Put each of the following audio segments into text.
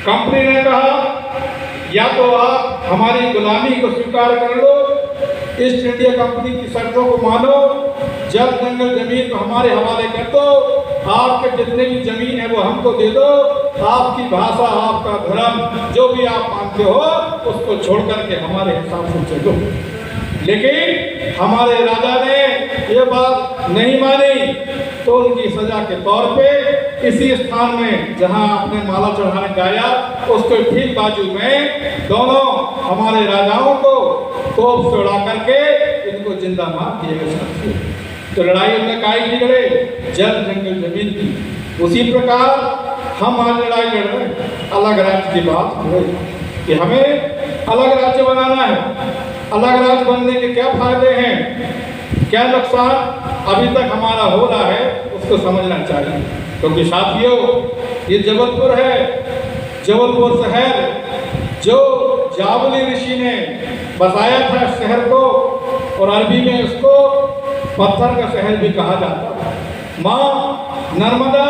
Company ने कहा या तो आप हमारी गुलामी को स्वीकार कर लो, ईस्ट इंडिया कंपनी की शर्तों को मानो, जल जंगल जमीन को हमारे हवाले कर दो, आपके जितने भी जमीन है वो हमको दे दो, आपकी भाषा आपका धर्म जो भी आप मानते हो उसको छोड़ करके हमारे हिसाब से चलो। लेकिन हमारे राजा ने ये बात नहीं मानी, तो उनकी सजा के तौर पे इसी स्थान में जहां आपने माला चढ़ाने गया उसके ठीक बाजू में दोनों हमारे राजाओं को तोप से उड़ा करके इनको जिंदा मार दिए गए। तो लड़ाई उनने काहे की लड़े? जल जंगल जमीन की। उसी प्रकार हम आज लड़ाई लड़ रहे हैं। अलग राज्य की बात हो कि हमें अलग राज्य बनाना है। अलग राज्य बनने के क्या फायदे हैं, क्या नुकसान अभी तक हमारा हो रहा है उसको समझना चाहिए। क्योंकि साथियों, ये जबलपुर है, जबलपुर शहर जो जावली ऋषि ने बसाया था शहर को, और अरबी में इसको पत्थर का शहर भी कहा जाता है। माँ नर्मदा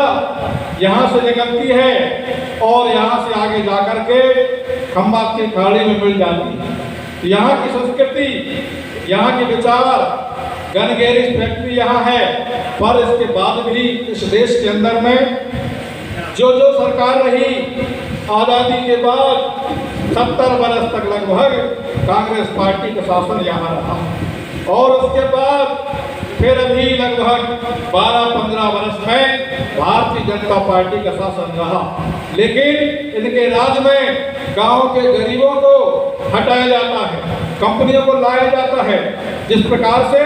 यहाँ से निकलती है और यहाँ से आगे जाकर के खंबात की खाड़ी में मिल जाती है। यहाँ की संस्कृति, यहाँ के विचार, गनगेरी फैक्ट्री यहाँ है, पर इसके बाद भी इस देश के अंदर में जो सरकार रही आज़ादी के बाद 70 वर्ष तक लगभग कांग्रेस पार्टी का शासन यहाँ रहा, और उसके बाद फिर अभी लगभग 12-15 वर्ष में भारतीय जनता पार्टी का शासन रहा। लेकिन इनके राज में गांव के गरीबों को हटाया जाता है, कंपनियों को लाया जाता है। जिस प्रकार से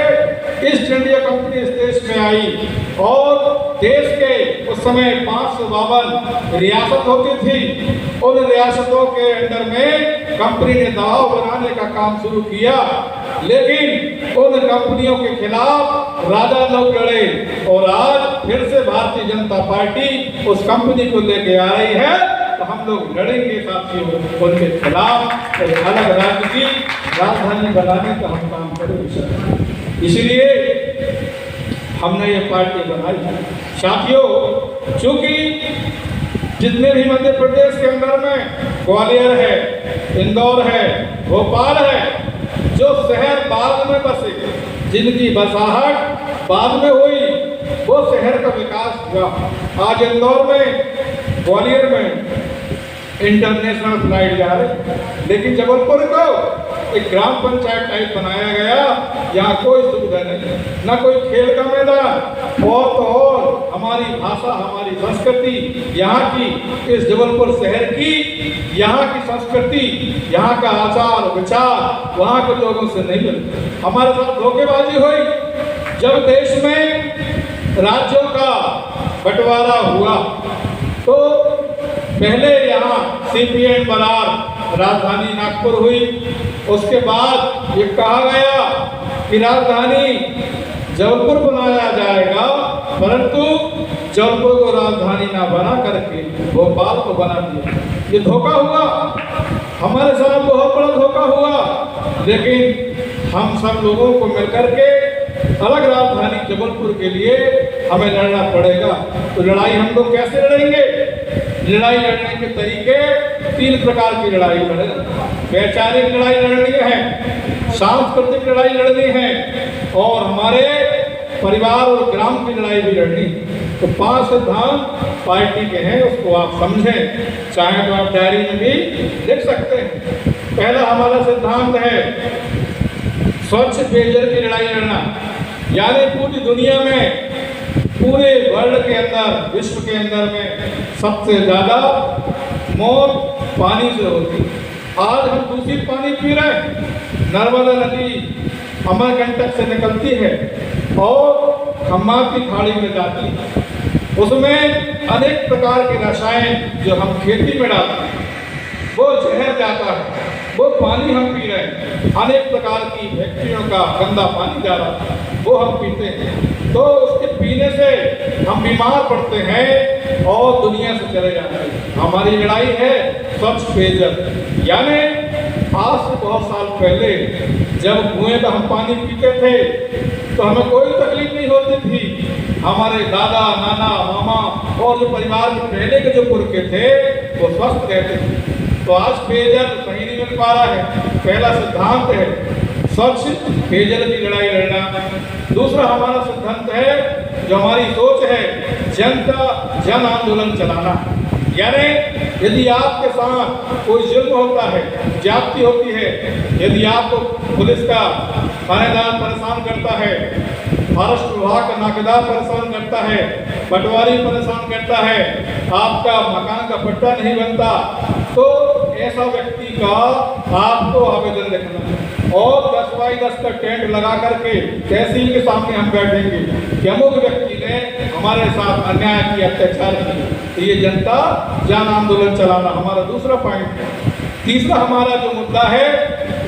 ईस्ट इंडिया कंपनी इस देश में आई और देश के उस समय 552 रियासत होती थी, उन रियासतों के अंदर में कंपनी ने दबाव बनाने का काम शुरू किया, लेकिन उन कंपनियों के खिलाफ राजा लोग लड़े, और आज फिर से भारतीय जनता पार्टी उस कंपनी को लेके आ रही है। तो हम लोग लड़ेंगे साथियों उनके खिलाफ, और अलग राज्य की राजधानी बनाने का हम काम करेंगे। इसलिए हमने ये पार्टी बनाई। साथियों, चूंकि जितने भी मध्य प्रदेश के अंदर में ग्वालियर है, इंदौर है, भोपाल है, जो शहर बाद में बसे, जिनकी बसाहट बाद में हुई, वो शहर का विकास हुआ। आज इंदौर में, ग्वालियर में इंटरनेशनल फ्लाइट जा रहे, लेकिन जबलपुर को एक ग्राम पंचायत टाइप बनाया गया। यहाँ कोई सुविधा नहीं, ना कोई खेल का मैदान, और तो और हमारी भाषा, हमारी संस्कृति, यहाँ की इस जबलपुर शहर की, यहाँ की संस्कृति, यहाँ का आचार विचार वहाँ के लोगों से नहीं मिलते। हमारे साथ धोखेबाजी हुई। जब देश में राज्यों का बंटवारा हुआ तो पहले यहाँ CPN बरार राजधानी नागपुर हुई, उसके बाद ये कहा गया कि राजधानी जबलपुर बनाया जाएगा, परंतु जबलपुर को राजधानी ना बना करके भोपाल को बना दिया। ये धोखा हुआ, हमारे साथ बहुत बड़ा धोखा हुआ। लेकिन हम सब लोगों को मिलकर के अलग राजधानी जबलपुर के लिए हमें लड़ना पड़ेगा। तो लड़ाई हम लोग कैसे लड़ेंगे? लड़ाई लड़ने के तरीके 3 प्रकार की लड़ाई लड़े। वैचारिक लड़ाई लड़नी है, सांस्कृतिक लड़ाई लड़नी है, और हमारे परिवार और ग्राम की लड़ाई भी लड़नी है। तो 5 सिद्धांत पार्टी के हैं, उसको आप समझें, चाहे तो आप डायरी में भी लिख सकते हैं। पहला हमारा सिद्धांत है स्वच्छ पेयजल की लड़ाई लड़ना, यानी पूरी दुनिया में, पूरे वर्ल्ड के अंदर, विश्व के अंदर में सबसे ज़्यादा मौत पानी से होती है। आज हम दूषित पानी पी रहे हैं। नर्मदा नदी अमरकंटक से निकलती है और खम्बात की खाड़ी में जाती है। उसमें अनेक प्रकार के रसायन जो हम खेती में डालते हैं वो जहर जाता है, वो पानी हम पी रहे हैं। अनेक प्रकार की फैक्ट्रियों का गंदा पानी जा रहा है, वो हम पीते हैं। तो उसके पीने से हम बीमार पड़ते हैं और दुनिया से चले जाते हैं। हमारी लड़ाई है स्वच्छ पेयजल, यानी आज से बहुत साल पहले जब कुएं का हम पानी पीते थे तो हमें कोई तकलीफ नहीं होती थी। हमारे दादा, नाना, मामा और जो परिवार के पहले के जो पुरखे थे वो स्वस्थ रहते थे। तो आज पेयजल कहीं नहीं मिल पा रहा है। पहला सिद्धांत है स्वच्छ पेयजल की लड़ाई लड़ना। दूसरा हमारा सिद्धांत है, जो हमारी सोच है, जनता जन आंदोलन चलाना। यानी यदि आपके साथ कोई जुल्म होता है, ज्यादती होती है, यदि आपको पुलिस का थानेदार परेशान करता है, फॉरेस्ट विभाग का नाकेदार परेशान करता है, पटवारी परेशान करता है, आपका मकान का पट्टा नहीं बनता, तो ऐसा व्यक्ति का आपको आवेदन लिखना है और 10x10 का टेंट लगा करके तहसील के सामने हम बैठेंगे कि अमुक व्यक्ति ने हमारे साथ अन्याय किया, अत्याचार किया। तो ये जनता जन आंदोलन चलाना हमारा दूसरा पॉइंट है। तीसरा हमारा जो मुद्दा है,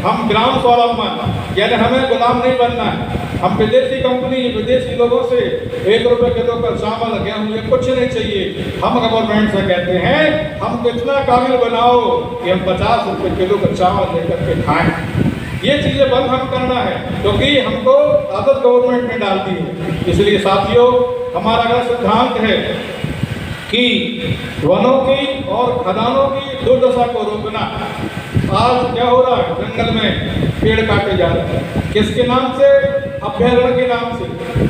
हम ग्राम स्वावलंबन, यानी हमें गुलाम नहीं बनना है। हम विदेशी कंपनी, विदेशी लोगों से 1 रुपए किलो का चावल, गेहूं, ये कुछ नहीं चाहिए। हम गवर्नमेंट से कहते हैं हम इतना काबिल बनाओ कि हम 50 रुपए किलो का चावल लेकर के खाएं। ये चीजें बंद हम करना है, क्योंकि हमको आदत गवर्नमेंट ने डाल दी है। इसलिए साथियों, हमारा अगला सिद्धांत है कि वनों की और खदानों की दुर्दशा को रोकना। आज क्या हो रहा है, जंगल में पेड़ काटे जा रहे हैं, किसके नाम से? अभ्यारण्य के नाम से।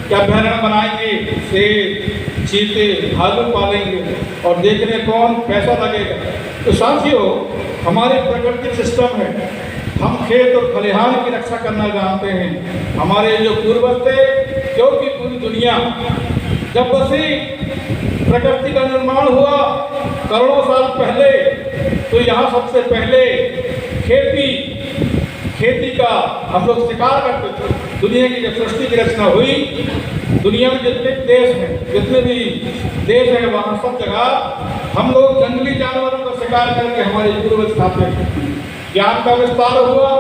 क्या अभ्यारण्य बनाएंगे, शेर, चीते, भालू पालेंगे और देखने कौन, पैसा लगेगा। तो साथियों, हमारे प्राकृतिक सिस्टम है, हम खेत और खलिहान की रक्षा करना जानते हैं। हमारे जो पूर्वज थे, क्योंकि पूरी दुनिया जब बसी प्रकृति का निर्माण हुआ करोड़ों साल पहले, तो यहाँ सबसे पहले खेती का हम लोग शिकार करते थे। दुनिया की जब सृष्टि की रचना हुई, दुनिया में जितने देश हैं, जितने भी देश हैं, वहाँ सब जगह हम लोग जंगली जानवरों का शिकार करके हमारे पूर्वज खाते थे। ज्ञान का विस्तार हुआ,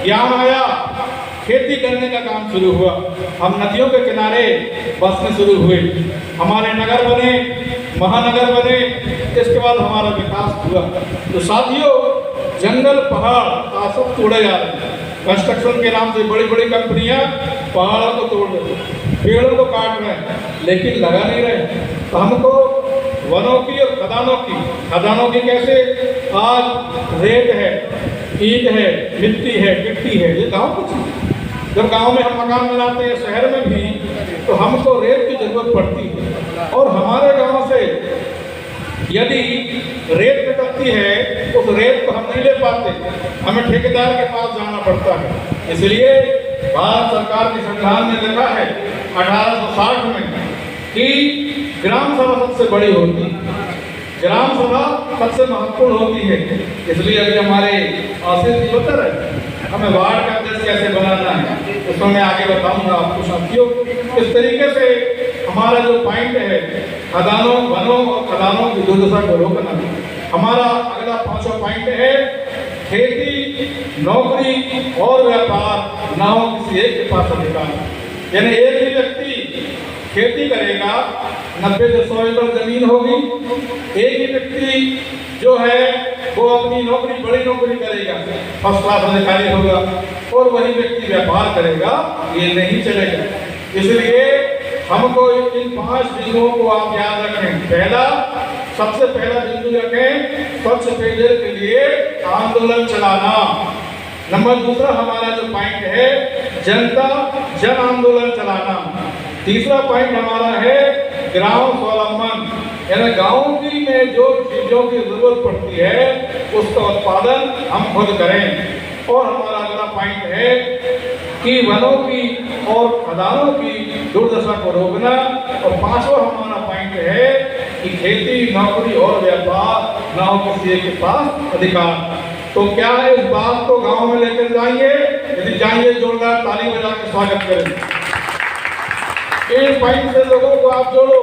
ज्ञान आया, खेती करने का काम शुरू हुआ। हम नदियों के किनारे बसने शुरू हुए, हमारे नगर बने, महानगर बने, इसके बाद हमारा विकास हुआ। तो साथियों, जंगल पहाड़ आज सब तोड़े जा रहे हैं। कंस्ट्रक्शन के नाम से बड़ी बड़ी कंपनियां पहाड़ों को तोड़ रही हैं, पेड़ों को काट रहे हैं, लेकिन लगा नहीं रहे। तो हमको वनों की और खदानों की कैसे? आज रेत है, ईंट है, मिट्टी है, गिट्टी है, ये गाँव कुछ नहीं। जब गांव में हम मकान बनाते हैं, शहर में भी, तो हमको रेत की जरूरत पड़ती है। और हमारे गांव से यदि रेत निकलती है, उस रेत को हम नहीं ले पाते, हमें ठेकेदार के पास जाना पड़ता है। इसलिए भारत सरकार के संविधान में लिखा है 1860 में कि ग्राम सभा सबसे बड़ी होती है, ग्राम सभा सबसे महत्वपूर्ण होती है। इसलिए अभी हमारे आशीष जी बता रहे हमें वार्ड का अध्यक्ष कैसे बनाना है, उसमें मैं आगे बताऊंगा आपको साथियों। इस तरीके से हमारा जो पॉइंट है, खदानों, वनों और खदानों की दुर्दशा को रोकना। हमारा अगला 5वां पॉइंट है खेती, नौकरी और व्यापार ना हो किसी एक के पास अधिकार। यानी एक ही व्यक्ति खेती करेगा, 90 से 100 एकड़ जमीन होगी, एक ही व्यक्ति जो है वो अपनी नौकरी, बड़ी नौकरी करेगा, फर्स्ट क्लास अधिकारी होगा, और वही व्यक्ति व्यापार करेगा, ये नहीं चलेगा। इसलिए हमको इन 5 बिंदुओं को आप याद रखें। सबसे पहला बिंदु रखें, स्वच्छ पेयजल के लिए आंदोलन चलाना। नंबर दूसरा हमारा जो पॉइंट है, जनता जन आंदोलन चलाना। तीसरा पॉइंट हमारा है ग्राम स्वावलंबन, यानी गाँव की में जो चीजों की जरूरत पड़ती है उसका उत्पादन हम खुद करें। और हमारा अगला पॉइंट है कि वनों की और खदानों की दुर्दशा को रोकना। और 5वां हमारा पॉइंट है कि खेती, नौकरी और व्यापार ना हो किसी एक के पास अधिकार। तो क्या इस बात को गांव में लेकर जाएंगे? यदि जाएंगे, जोरदार ताली बजा के स्वागत करें। इन पॉइंट से लोगों को आप जोड़ो।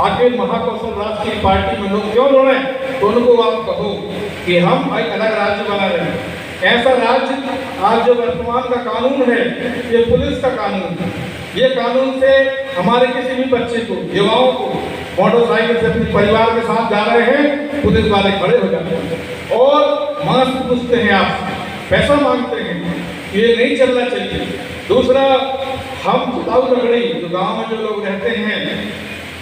आखिर महाकौशल राष्ट्रीय पार्टी में लोग क्यों जोड़े? तो उनको आप कहो कि हम एक अलग राज्य बना रहे हैं। ऐसा राज्य, आज जो वर्तमान का कानून है, ये पुलिस का कानून है। ये कानून से हमारे किसी भी बच्चे को, युवाओं को मोटरसाइकिल से अपने परिवार के साथ जा रहे हैं, पुलिस वाले खड़े हो जाते हैं और मास्क पूछते हैं, आपसे पैसा मांगते हैं। ये नहीं चलना चाहिए। दूसरा, हम चुनाव लकड़ी, जो गांव में जो लोग रहते हैं,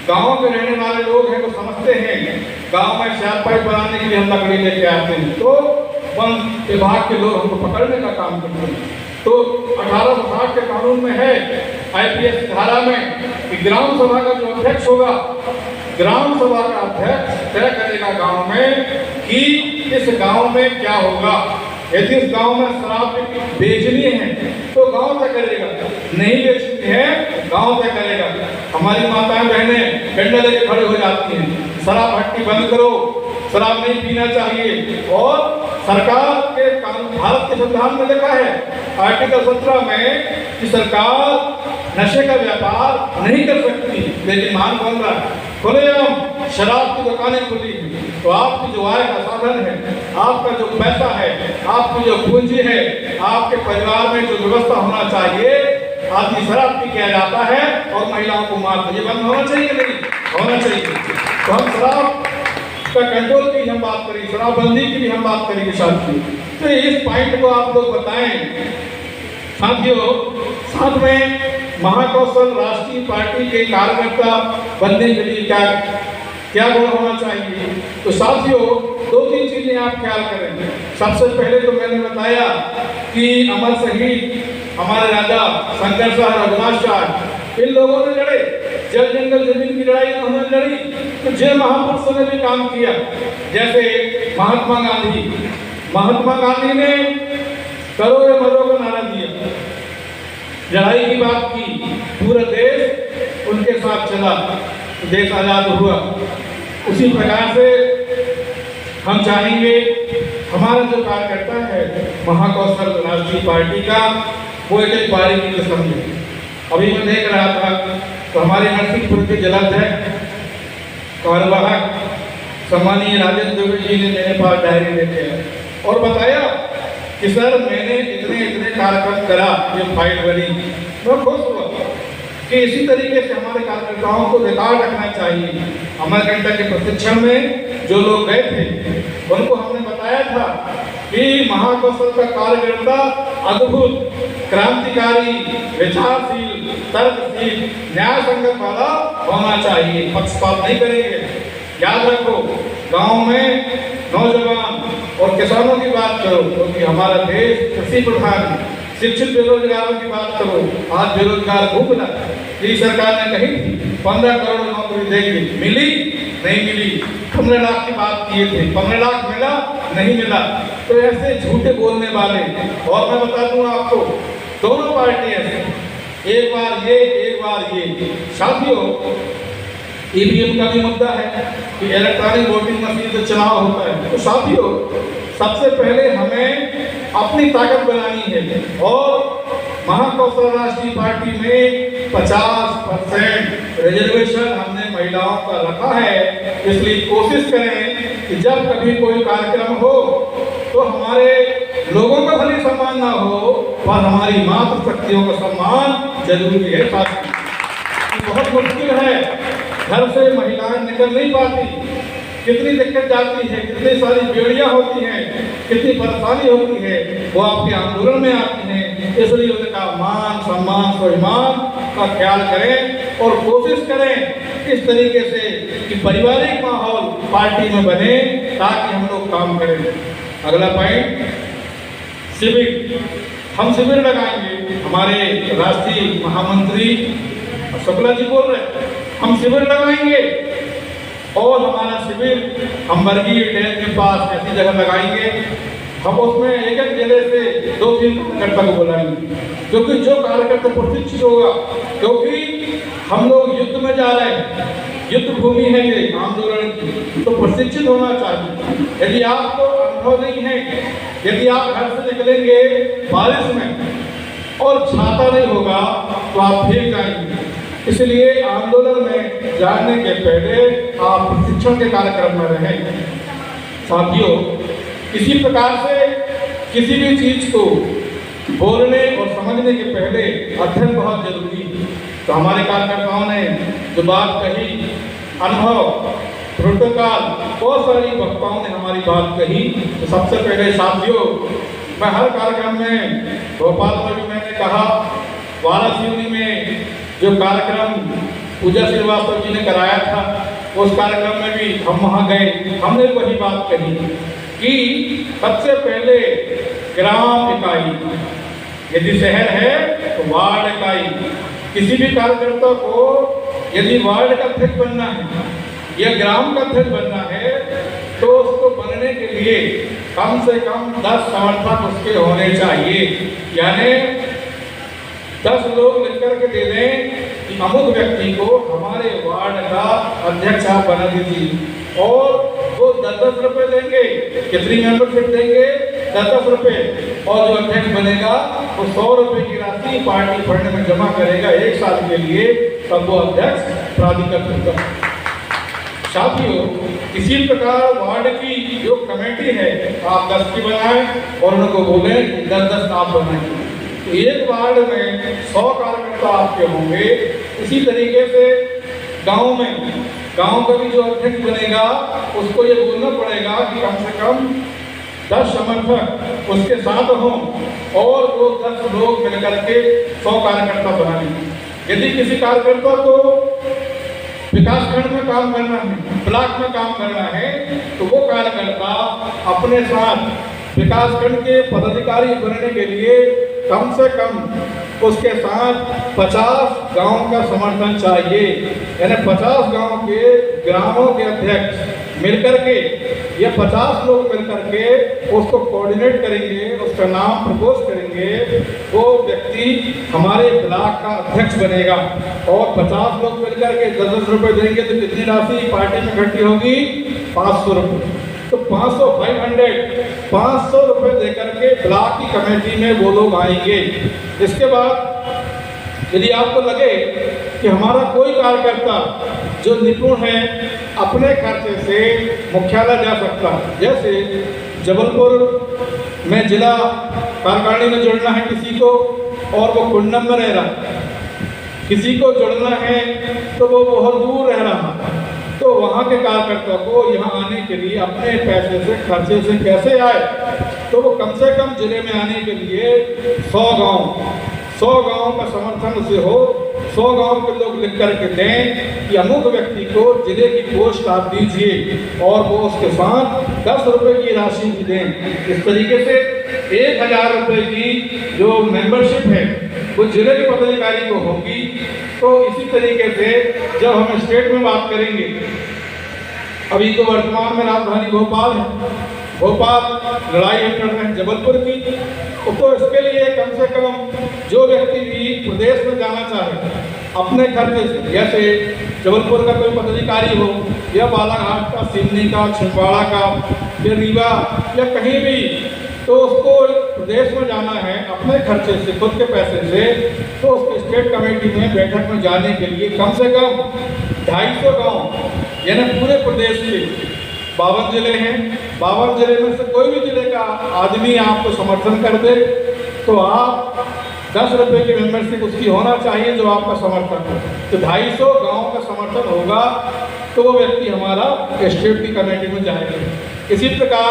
गाँव के रहने वाले लोग हैं वो समझते हैं गाँव में शहर पाइप बनाने के लिए हम लकड़ी लेके आते हैं तो वन विभाग के लोग हमको पकड़ने का काम करते हैं। तो 1860 के कानून में है IPS धारा में कि ग्राम सभा का जो अध्यक्ष होगा, ग्राम सभा का अध्यक्ष तय करेगा गांव में कि इस गांव में क्या होगा। यदि इस गांव में शराब बेचनी है तो गांव तय करेगा, नहीं बेचनी है गांव तय करेगा। हमारी माताएं बहनें डंडा लेके खड़े हो जाती हैं, शराब हट्टी बंद करो, शराब नहीं पीना चाहिए। और सरकार के कानून, भारत के संविधान में लिखा है आर्टिकल 17 में कि सरकार नशे का व्यापार नहीं कर सकती, लेकिन मान बन रहा है खुलेआम शराब की दुकानें खुली हैं। तो आपकी जो आय का साधन है, आपका जो पैसा है, आपकी जो पूंजी है, आपके परिवार में जो व्यवस्था होना चाहिए, आदमी शराब पी किया जाता है और महिलाओं को मारता है। ये बंद होना चाहिए, नहीं होना चाहिए। तो हम शराब का कंट्रोल की हम बात करें, शराबबंदी की भी हम बात करेंगे साथियों। तो इस पॉइंट को आप लोग बताएं साथियों। साथ में महाकौशल राष्ट्रीय पार्टी के कार्यकर्ता बनने के लिए क्या गुण होना चाहिए। तो साथियों 2-3 चीजें आप ख्याल करें। सबसे पहले तो मैंने बताया कि अमर शहीद हमारे राजा शंकर शाह रघुनाथ शाह, इन लोगों ने लड़े, जल जंगल जमीन की लड़ाई उन्होंने लड़ी। तो जय महापुरुषों ने भी काम किया, जैसे महात्मा गांधी ने करो या मरो का नारा दिया, लड़ाई की बात की, पूरा देश उनके साथ चला, देश आजाद हुआ। उसी प्रकार से हम चाहेंगे हमारा जो कार्यकर्ता है महाकौशल राष्ट्रीय पार्टी का, वो एक बारीकी से समझे। अभी मैं देख रहा था तो हमारे नरसिंहपुर के जलाध्यक्ष कार्यवाहक सम्मानीय राजेंद्र दुबे जी ने मेरे पास डायरी लेके आए और बताया कि सर मैंने इतने कार्यक्रम करा, ये फाइल बनी। मैं खुश हुआ कि इसी तरीके से हमारे कार्यकर्ताओं को रिकॉर्ड रखना चाहिए। अमरकंटक के प्रशिक्षण में जो लोग गए थे उनको हमने बताया था कि महाकौशल का कार्यकर्ता अद्भुत, क्रांतिकारी, विचारशील, तर्कशील, न्याय संगत वाला होना चाहिए, पक्षपात नहीं करेंगे। याद रखो, गांव में नौजवान और किसानों की बात करो क्योंकि हमारा देश कृषि प्रधान है। शिक्षित बेरोजगारों की बात करो, आज बेरोजगार भूख लगा। ये सरकार ने कही थी 15 करोड़ नौकरी देंगे, मिली नहीं मिली। 15 लाख की बात किए थे, 15 लाख मिला नहीं मिला। तो ऐसे झूठे बोलने वाले, और मैं बता दूं आपको दोनों पार्टी ऐसे, एक बार ये एक बार ये। साथियों EVM का भी मुद्दा है कि इलेक्ट्रॉनिक वोटिंग मशीन से चुनाव होता है। तो साथियों सबसे पहले हमें अपनी ताकत बनानी है और महाकौशल राष्ट्रीय पार्टी में 50% रिजर्वेशन हमने महिलाओं का रखा है। इसलिए कोशिश करें कि जब कभी कोई कार्यक्रम हो तो हमारे लोगों का भले सम्मान ना हो पर हमारी मातृशक्तियों का सम्मान जरूरी है। बहुत मुश्किल है, घर से महिलाएं निकल नहीं पाती, कितनी दिक्कत जाती है, कितनी सारी बेड़ियां होती हैं, कितनी परेशानी होती है, वो आपके आंदोलन में आती हैं। इसलिए उनका मान सम्मान स्वाभिमान का ख्याल करें और कोशिश करें इस तरीके से कि पारिवारिक माहौल पार्टी में बने ताकि हम लोग काम करें। अगला पॉइंट शिविर, हम शिविर लगाएंगे। हमारे राष्ट्रीय महामंत्री शुक्ला जी बोल रहे हैं हम शिविर लगाएंगे और हमारा शिविर हम वर्गीय डैम के पास ऐसी जगह लगाएंगे। हम उसमें एक जिले से 2-3 कार्यकर्ता को बुलाएंगे क्योंकि जो कार्यकर्ता प्रशिक्षित होगा, क्योंकि हम लोग युद्ध में जा रहे हैं, युद्ध भूमि है ये आंदोलन की, तो प्रशिक्षित होना चाहिए। यदि आपको अनुभव नहीं है, यदि आप घर से निकलेंगे बारिश में और छाता नहीं होगा तो आप भीग जाएंगे। इसलिए आंदोलन में जाने के पहले आप प्रशिक्षण के कार्यक्रम में रहें। साथियों इसी प्रकार से किसी भी चीज को बोलने और समझने के पहले अध्ययन बहुत जरूरी है। तो हमारे कार्यकर्ताओं ने जो बात कही, अनुभव, प्रोटोकॉल, बहुत सारी वक्ताओं ने हमारी बात कही। तो सबसे पहले साथियों मैं हर कार्यक्रम में, भोपाल में भी मैंने कहा, वाराणसी में जो कार्यक्रम पूजा श्रीवास्तव जी ने कराया था। उस कार्यक्रम में भी हम वहाँ गए, हमने वही बात कही कि सबसे पहले ग्राम इकाई, यदि शहर है तो वार्ड इकाई। किसी भी कार्यकर्ता को यदि वार्ड का अध्यक्ष बनना है या ग्राम का अध्यक्ष बनना है तो उसको बनने के लिए कम से कम 10 समर्थक उसके होने चाहिए। यानी 10 लोग मिलकर के दे दें कि अमुक व्यक्ति को हमारे वार्ड का अध्यक्ष आप बना दीजिए, और वो 10-10 रुपये देंगे। कितनी मेंबरशिप देंगे? 10-10 रुपये। और जो अध्यक्ष बनेगा वो 100 रुपये की राशि पार्टी फंड में जमा करेगा 1 साल के लिए, तब वो अध्यक्ष प्राधिकृत होगा। साथियों, इसी प्रकार वार्ड की जो कमेटी है आप 10 की बनाएं और उनको बोलें 10-10 आप बनाएं, तो एक वार्ड में 100 कार्यकर्ता आपके होंगे। इसी तरीके से गांव में, गांव का भी जो अध्यक्ष बनेगा उसको ये बोलना पड़ेगा कि कम से कम 10 समर्थक उसके साथ हों और वो 10 लोग मिलकर के 100 कार्यकर्ता बना लेंगे। यदि किसी कार्यकर्ता को विकासखंड में काम करना है, ब्लॉक में काम करना है, तो वो कार्यकर्ता अपने साथ विकासखंड के पदाधिकारी बनने के लिए कम से कम उसके साथ 50 गांव का समर्थन चाहिए। यानी 50 गांव के ग्रामों के अध्यक्ष मिलकर के या 50 लोग मिलकर के उसको कोऑर्डिनेट करेंगे, उसका नाम प्रपोज करेंगे, वो व्यक्ति हमारे ब्लॉक का अध्यक्ष बनेगा। और 50 लोग मिलकर के 10-10 रुपये देंगे तो कितनी राशि पार्टी में इकट्ठी होगी? 500 रुपये। तो 500 रुपये देकर के ब्लॉक की कमेटी में वो लोग आएंगे। इसके बाद यदि आपको लगे कि हमारा कोई कार्यकर्ता जो निपुण है अपने खर्चे से मुख्यालय जा सकता है, जैसे जबलपुर में जिला कार्यकारिणी में जुड़ना है किसी को और वो कुंडम में रह रहा है, किसी को जुड़ना है तो वो बहुत दूर रह रहा है, तो वहाँ के कार्यकर्ता को यहाँ आने के लिए अपने पैसे से खर्चे से कैसे आए, तो वो कम से कम जिले में आने के लिए 100 गांव का समर्थन उसे हो। 100 गांव के लोग लिख करके दें कि अमुक व्यक्ति को जिले की पोस्ट आप दीजिए, और वो उसके साथ 10 रुपये की राशि भी दें। इस तरीके से 1000 रुपये की जो मेंबरशिप है वो जिले के पदाधिकारी को होगी। तो इसी तरीके से जब हम स्टेट में बात करेंगे, अभी तो वर्तमान में राजधानी भोपाल है, भोपाल लड़ाई हम लड़ रहे हैं जबलपुर की, तो इसके लिए कम से कम जो व्यक्ति भी प्रदेश में जाना चाहे अपने खर्चे से, जैसे जबलपुर का कोई पदाधिकारी हो या बालाघाट का, सिवनी का, छिंदवाड़ा का या रीवा या कहीं भी, तो उसको प्रदेश में जाना है अपने खर्चे से, खुद के पैसे से, तो उसको स्टेट कमेटी में बैठक में जाने के लिए कम से कम 250 गाँव यानी पूरे प्रदेश के 52 जिले हैं, 52 जिले में से कोई भी जिले का आदमी आपको समर्थन कर दे तो आप 10 रुपये की मेंबरशिप उसकी होना चाहिए जो आपका समर्थन हो। तो 250 गाँव का समर्थन होगा तो वो व्यक्ति हमारा स्टेट की कमेटी में जाएगा। इसी प्रकार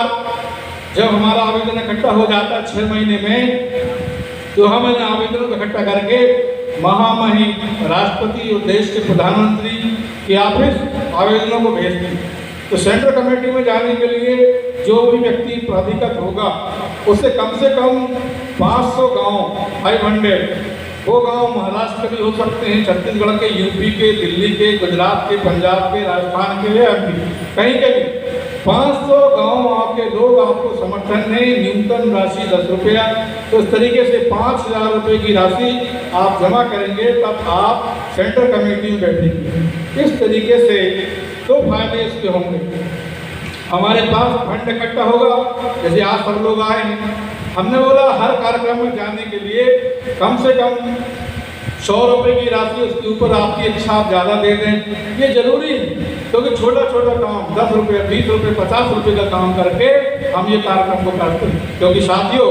जब हमारा आवेदन इकट्ठा हो जाता है 6 महीने में, तो हम इन आवेदनों को इकट्ठा करके महामहिम राष्ट्रपति और देश के प्रधानमंत्री के ऑफिस आवेदनों को भेजते हैं। तो सेंट्रल कमेटी में जाने के लिए जो भी व्यक्ति प्राधिकृत होगा उससे कम 500 गांव 500, वो गांव महाराष्ट्र के भी हो सकते हैं, छत्तीसगढ़ के, यूपी के, दिल्ली के, गुजरात के, पंजाब के, राजस्थान के या कहीं के भी 500 गांव आपके लोग आपको समर्थन में न्यूनतम राशि 10 रुपया, तो इस तरीके से 5000 रुपये की राशि आप जमा करेंगे तब आप सेंट्रल कमेटी में बैठेंगे। इस तरीके से 2 फायदे इसके होंगे। हमारे पास फंड इकट्ठा होगा, जैसे आज सब लोग आए हैं, हमने बोला हर कार्यक्रम में जाने के लिए कम से कम 100 रुपये की राशि, उसके ऊपर आपकी इच्छा आप ज़्यादा दे दें, ये जरूरी है, क्योंकि छोटा छोटा काम 10 रुपये, 20 रुपये, 50 रुपये का काम करके हम ये कार्यक्रम को करते हैं। क्योंकि साथियों,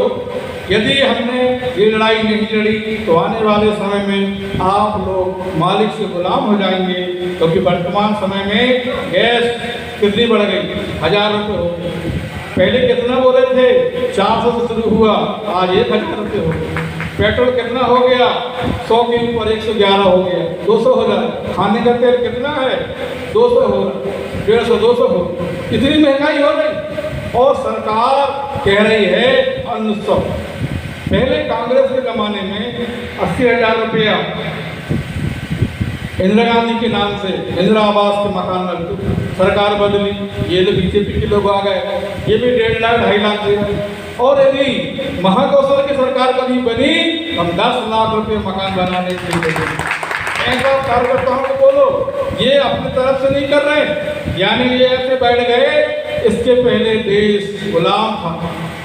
यदि हमने ये लड़ाई नहीं लड़ी तो आने वाले समय में आप लोग मालिक से गुलाम हो जाएंगे। क्योंकि वर्तमान समय में गैस कितनी बढ़ गई, 1000 रुपये हो गई। पहले कितना बोले थे, 400 से शुरू हुआ, आज 1000 रुपये हो गए। पेट्रोल कितना हो गया, 100 के ऊपर 111 हो गया, 200 हो जाए। खाने का तेल कितना है, 200 हो रहा, 150 200 हो, इतनी महंगाई हो रही और सरकार कह रही है अन्न। पहले कांग्रेस के ज़माने में 80,000 रुपया इंदिरा गांधी के नाम से इंदिरा आवास के मकान में सरकार बदली, ये तो बीजेपी के लोग आ गए, ये भी 1.5 लाख 2.5 लाख दे। और यदि महाकौशल की सरकार कभी बनी, हम 10 लाख रुपए मकान बनाने के लिए देंगे। ऐसा कार्यकर्ताओं को बोलो, ये अपनी तरफ से नहीं कर रहे, यानी ये ऐसे बैठ गए, इसके पहले देश गुलाम था,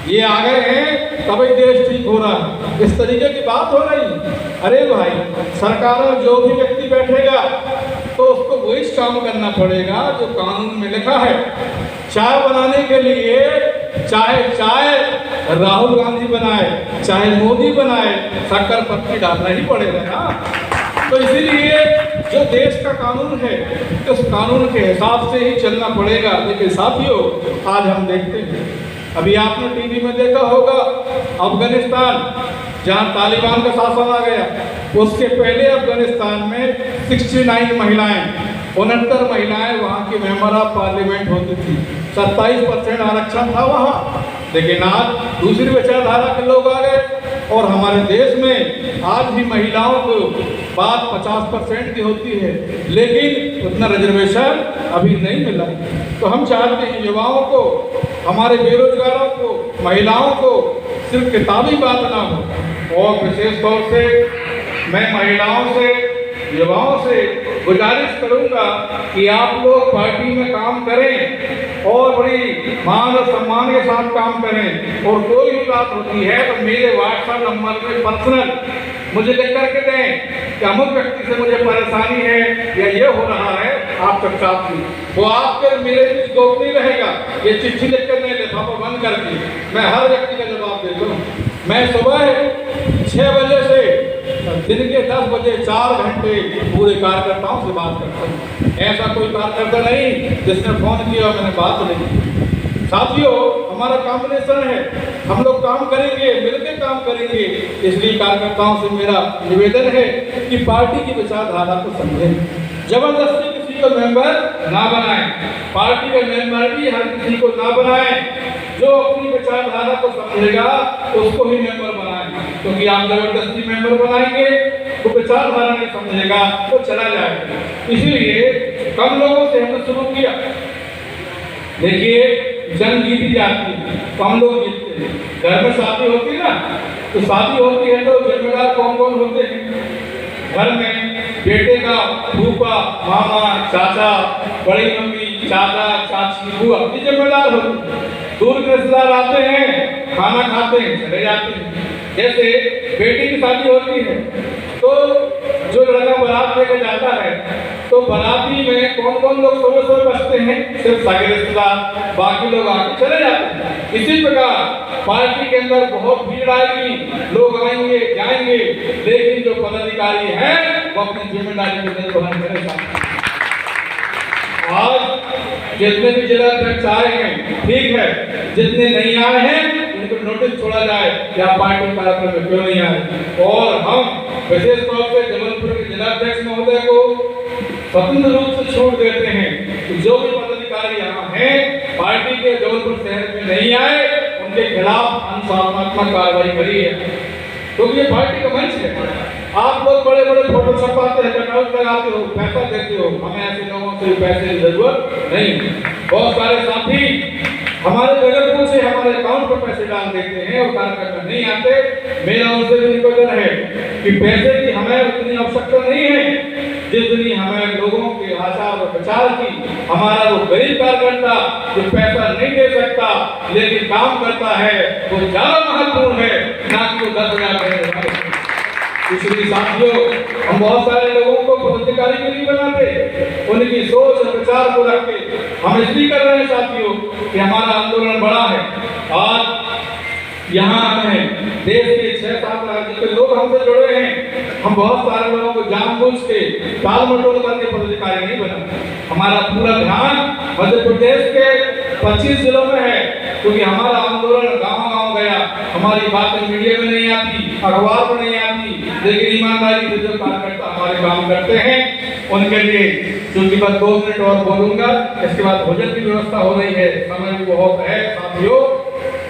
ये आ गए हैं तभी देश ठीक हो रहा है, इस तरीके की बात हो रही। अरे भाई, सरकार में जो भी व्यक्ति बैठेगा तो उसको वही काम करना पड़ेगा जो कानून में लिखा है। चाय बनाने के लिए चाहे राहुल गांधी बनाए, चाहे मोदी बनाए, शक्कर पत्ती डालना ही पड़ेगा ना। तो इसीलिए जो देश का कानून है उस कानून के हिसाब से ही चलना पड़ेगा। लेकिन साथियों, आज हम देखते हैं, अभी आपने टीवी में देखा होगा, अफगानिस्तान जहां तालिबान का शासन आ गया, उसके पहले अफगानिस्तान में 69 महिलाएं, 69 महिलाएं वहां की मेंबर ऑफ पार्लियामेंट होती थी, 27% आरक्षण था वहां। लेकिन आज दूसरी विचारधारा के लोग आ गए और हमारे देश में आज भी महिलाओं को बात 50% की होती है, लेकिन उतना रिजर्वेशन अभी नहीं मिला। तो हम चाहते हैं युवाओं को, हमारे बेरोजगारों को, महिलाओं को सिर्फ किताबी बात ना हो। और विशेष तौर से मैं महिलाओं से, युवाओं से गुजारिश करूंगा कि आप लोग पार्टी में काम करें और बड़ी मान और सम्मान के साथ काम करें। और कोई भी बात होती है तो मेरे व्हाट्सएप नंबर पे पर्सनल मुझे लिख करके दें कि अमुक व्यक्ति से मुझे परेशानी है या ये हो रहा है, आप चुपचाप दी, वो आपके मेरे बीच गोप नहीं रहेगा। ये चिट्ठी लिख कर नहीं लिफाफा बंद कर दी, मैं हर व्यक्ति का जवाब देता हूँ। मैं सुबह 6 बजे से दिन के 10 बजे 4 घंटे पूरे कार्यकर्ताओं से बात करता हूँ। ऐसा कोई कार्यकर्ता नहीं जिसने फोन किया और मैंने बात नहीं की। साथियों, हमारा कॉम्बिनेशन है, हम लोग काम करेंगे, मिलकर काम करेंगे। इसलिए कार्यकर्ताओं से मेरा निवेदन है कि पार्टी की विचारधारा को समझें, जबरदस्ती किसी को मेंबर ना बनाएं, पार्टी के मेंबर भी हर किसी को ना बनाएं। जो अपनी विचारधारा को समझेगा उसको ही मेंबर बनाएं, क्योंकि आप जबरदस्ती मेंबर बनाएंगे तो विचारधारा नहीं समझेगा तो चला जाएगा। इसीलिए कम लोगों से हमने शुरू किया। देखिए, जंग जीती जाती है तो हम लोग जीतते हैं। घर में शादी होती है ना, तो शादी होती है तो जिम्मेदार कौन कौन होते हैं? घर में बेटे का फूफा, मामा, चाचा, बड़ी मम्मी, चाचा, चाची, बुआ, ये जिम्मेदार होते हैं। दूर के रिश्तेदार आते हैं, खाना खाते हैं, चले जाते हैं। जैसे बेटी की शादी होती है तो जो लड़का बारात लेकर जाता है तो बाराती में कौन कौन लोग सुबह बचते हैं? सिर्फ सगे रिश्तेदार, बाकी लोग आके चले जाते हैं। इसी प्रकार पार्टी के अंदर बहुत भीड़ आएगी, लोग आएंगे जाएंगे, लेकिन जो पदाधिकारी हैं वो अपनी जिम्मेदारी को निर्वहन करेगा। आज जितने भी जिला अध्यक्ष आए हैं ठीक है, जितने नहीं आए हैं उनको नोटिस छोड़ा जाए कि आप पार्टी कार्यक्रम में क्यों नहीं आए। और हम विशेष तौर से जबलपुर के जिला अध्यक्ष महोदय को स्वतंत्र रूप से छूट देते हैं कि जो भी पदाधिकारी यहाँ हैं पार्टी के जबलपुर शहर में नहीं आए, उनके खिलाफ अनुशासनात्मक कार्रवाई करी है, क्योंकि ये पार्टी का मंच है। आप लोग बड़े बड़े फोटो छपाते हैं, कटआउट लगाते हो, पैसा देते हो, हमें ऐसे लोगों से पैसे की जरूरत नहीं। बहुत सारे साथी हमारे जगतपुर से हमारे अकाउंट पर पैसे डाल देते हैं और कार्यकर्ता नहीं आते। मेरा उनसे भी निवेदन है कि पैसे की हमें उतनी आवश्यकता नहीं है जितनी हमें लोगों के आचार और विचार की। हमारा वो गरीब कार्यकर्ता जो पैसा नहीं दे सकता लेकिन काम करता है वो ज्यादा महत्वपूर्ण है, ना कि वो 10,000। इसलिए साथियों, हम बहुत सारे लोगों को पदाधिकारी भी नहीं बनाते, उनकी सोच और विचार को रख के हम इसलिए कर रहे हैं साथियों कि हमारा आंदोलन बड़ा है। आज यहाँ हमें देश के 6-7 राज्य के लोग हमसे जुड़े हैं। हम बहुत सारे लोगों को जानबूझ के टाल मटोल करके पदाधिकारी नहीं बनाते। हमारा पूरा ध्यान मध्य प्रदेश के 25 जिलों में है, क्योंकि हमारा आंदोलन गाँव-गाँव गया। हमारी बातें मीडिया में नहीं आती, अखबार में नहीं आती, लेकिन ईमानदारी से जो कार्यकर्ता हमारे काम करते हैं उनके लिए, क्योंकि बस 2 मिनट और बोलूंगा, इसके बाद भोजन की व्यवस्था हो रही है, समय भी बहुत है साथियों,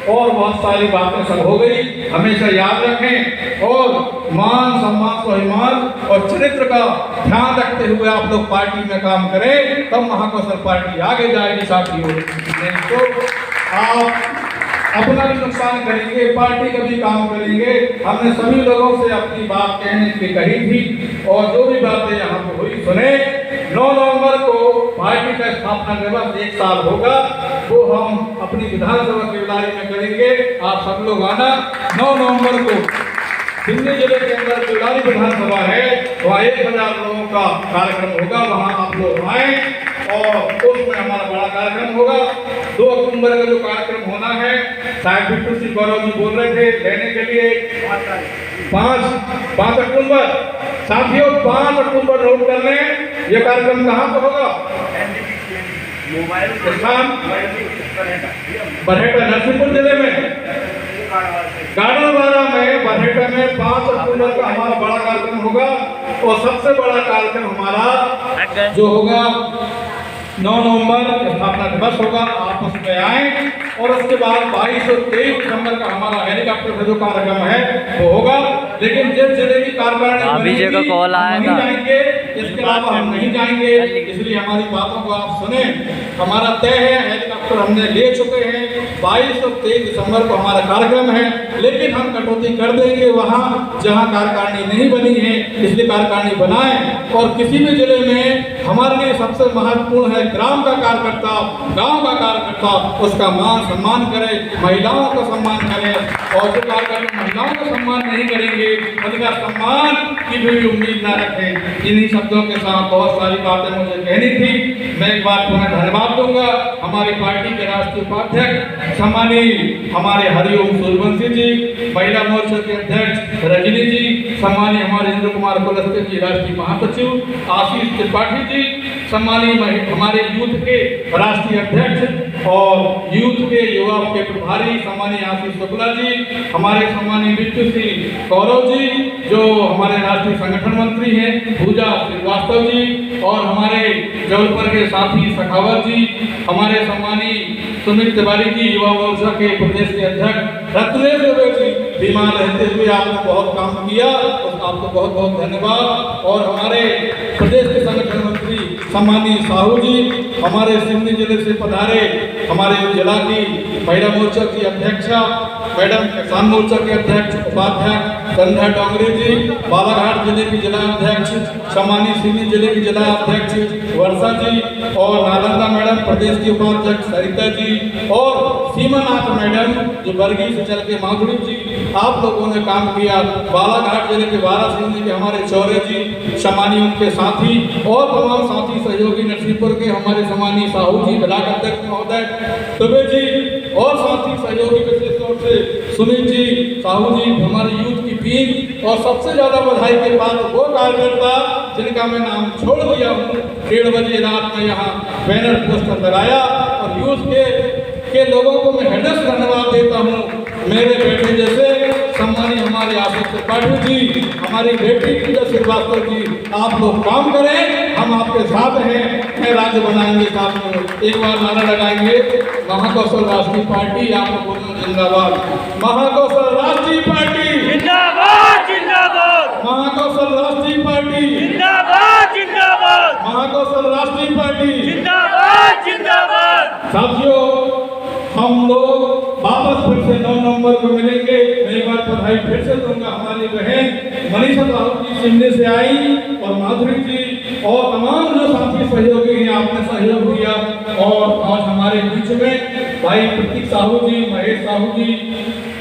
और बहुत सारी बातें सब हो गई। हमेशा याद रखें और मान सम्मान स्वाभिमान और चरित्र का ध्यान रखते हुए आप लोग पार्टी में काम करें, तब महाकौशल पार्टी आगे जाएगी साथियों। तो आप अपना भी नुकसान करेंगे, पार्टी का भी काम करेंगे। हमने सभी लोगों से अपनी बात कहने की कही थी और जो भी बातें यहाँ पे हुई सुने। 9 नवंबर को पार्टी का स्थापना दिवस 1 साल होगा, वो हम अपनी विधानसभा की बिलारी में करेंगे। आप सब लोग आना। 9 नवंबर को सिवनी जिले के अंदर बिलारी विधानसभा है, वहाँ 1000 लोगों का कार्यक्रम होगा, वहाँ आप लोग आए और उसमें हमारा बड़ा कार्यक्रम होगा। 2 अक्टूबर का जो कार्यक्रम होना है, साहब बिट्टू सिंह गौरव जी बोल रहे थे लेने के लिए 5 अक्टूबर। साथियों 5 अक्टूबर नोट कर लें। यह कार्यक्रम कहाँ पर होगा? बरहेटा नरसिंहपुर जिले में गाड़ावाड़ा में, बरहेटा में 5 अक्टूबर का हमारा बड़ा कार्यक्रम होगा। और सबसे बड़ा कार्यक्रम हमारा जो होगा 9 नवंबर स्थापना दिवस होगा। आप उसमें आए और उसके बाद 22 और 23 दिसंबर का हमारा हेलीकॉप्टर का जो कार्यक्रम है वो होगा। लेकिन जिस जिले की कार्यकारिणी जाएंगे, इसके अलावा हम नहीं जाएंगे, इसलिए हमारी बातों को आप सुने। हमारा तय है, हेलीकॉप्टर हमने ले चुके हैं। 22 और 23 दिसंबर को हमारा कार्यक्रम है, लेकिन हम कटौती कर देंगे वहाँ जहाँ कार्यकारिणी नहीं बनी है, इसलिए कार्यकारिणी बनाएं। और किसी भी जिले में हमारे लिए सबसे महत्वपूर्ण है ग्राम का कार्यकर्ता, गांव का कार्यकर्ता, उसका मान सम्मान करें, महिलाओं का सम्मान करें। और जो कार्यकर्ता महिलाओं का सम्मान नहीं करेंगे, उनका सम्मान की भी उम्मीद न रखें। इन्हीं शब्दों के साथ बहुत सारी बातें मुझे कहनी थी। मैं एक बार पुनः धन्यवाद दूंगा हमारी पार्टी के राष्ट्रीय उपाध्यक्ष सम्मानीय हमारे हरिओम सूर्यवंशी जी, महिला मोर्चा के अध्यक्ष रजनी जी, सम्मानीय हमारे इंद्र कुमार कुलस्ते जी राष्ट्रीय महासचिव, आशीष त्रिपाठी जी, सम्मानीय हमारे यूथ के राष्ट्रीय अध्यक्ष और यूथ के युवा के प्रभारी सम्मानीय आशीष शुक्ला जी, हमारे सम्मानीय बिट्टू सिंह गौरव जी जो हमारे राष्ट्रीय संगठन मंत्री हैं, पूजा श्रीवास्तव जी, और हमारे जबलपुर के साथी सखावत जी, हमारे सम्मानीय सुमित तिवारी जी युवा मोर्चा के प्रदेश के अध्यक्ष, रत्नेश दुबे जी, बीमार रहते हुए आपने बहुत काम किया, आपको बहुत बहुत धन्यवाद। और हमारे प्रदेश के संगठन मंत्री सम्मानीय साहू जी, हमारे सिवनी जिले से पधारे हमारे जिला की महिला मोर्चा की अध्यक्षा मैडम, किसान मोर्चा के अध्यक्ष उपाध्यक्ष संध्या डोंगरे जी, बालाघाट जिले की जिला अध्यक्ष सम्मानीय सिवनी जिले की जिला अध्यक्ष वर्षा जी, और नालंदा मैडम प्रदेश की उपाध्यक्ष सरिता जी, और सीमानाथ मैडम जो बरगी से चल के माधुरी जी, आप लोगों ने काम किया। बालाघाट जिले के वारासिंह के हमारे चौरे जी, सम्मानीय उनके साथी और तमाम साथी सहयोगी, नरसिंहपुर के हमारे सम्मानीय साहू जी ब्लॉक अध्यक्ष महोदय दुबे जी, और साथी सहयोगी विशेष तौर से सुमित जी, साहू जी, हमारे यूथ की टीम, और सबसे ज्यादा बधाई के बाद वो कार्यकर्ता जिनका मैं नाम छोड़ दिया हूँ। 1:30 बजे रात में यहाँ बैनर पोस्टर लगाया और यूथ के लोगों को मैं हृदय से धन्यवाद देता हूँ। मेरे बेटे जैसे सम्मानीय हमारे आशीष त्रिपाठी जी, हमारी बेटी पूजा श्रीवास्तव जी, आप लोग काम करें, हम आपके साथ हैं, मैं राज्य बनाएंगे साथ में। एक बार नारा लगाएंगे, महाकौशल राष्ट्रीय पार्टी, आप लोगों को जिंदाबाद, महाकौशल राष्ट्रीय पार्टी जिंदाबाद, जिंदाबाद, महाकौशल राष्ट्रीय पार्टी जिंदाबाद, जिंदाबाद, महाकौशल राष्ट्रीय पार्टी जिंदाबाद, जिंदाबाद। साथियों हम लोग वापस फिर से 9 नवंबर को मिलेंगे। मैं एक बार बधाई फिर से दूंगा हमारी बहन मनीषा साहू जी सिवनी से आई, और माधुरी जी, और तमाम जो साथी सहयोगी हैं, आपने सहयोग दिया। और आज हमारे बीच में भाई प्रतीक साहू जी, महेश साहू जी,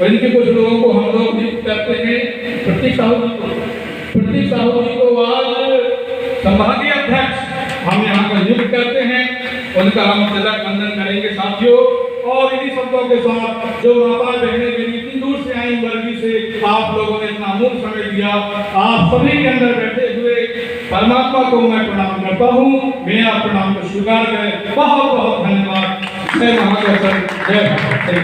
इनके कुछ लोगों को हम लोग नियुक्त करते हैं। प्रतीक साहू जी को आज संभागीय अध्यक्ष हम यहाँ पर नियुक्त करते हैं, उनका हम तिलक वंदन करेंगे साथियों। और इन्हीं शब्दों के साथ जो माता बहनें मेरी इतनी दूर से आई वर्गी से, आप लोगों ने इतना अमूल्य समय दिया, आप सभी के अंदर बैठे हुए परमात्मा को मैं प्रणाम करता हूँ। मेरा प्रणाम को स्वीकार करें। बहुत बहुत धन्यवाद। जय महाकौशल, जय भारत।